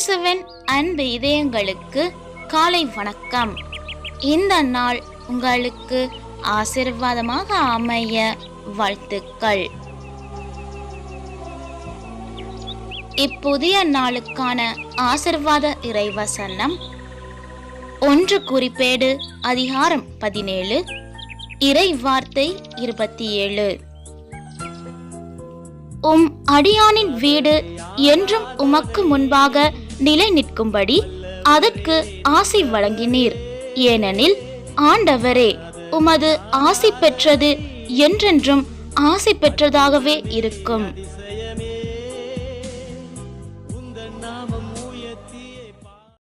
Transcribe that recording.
இயேசுவின் அன்பு இதயங்களுக்கு காலை வணக்கம். இந்த நாள் உங்களுக்கு ஆசீர்வாதமாக அமைய வாழ்த்துக்கள். இப்புதிய நாளுக்கான ஆசீர்வாத இறைவசனம் 1 குறிப்பேடு அதிகாரம் 17 இறை வார்த்தை 27. உம் அடியானின் வீடு என்றும் உமக்கு முன்பாக நிலை நிற்கும்படி அதற்கு ஆசி வழங்கினீர். ஏனெனில் ஆண்டவரே, உமது ஆசி பெற்றது என்றென்றும் ஆசி பெற்றதாகவே இருக்கும்.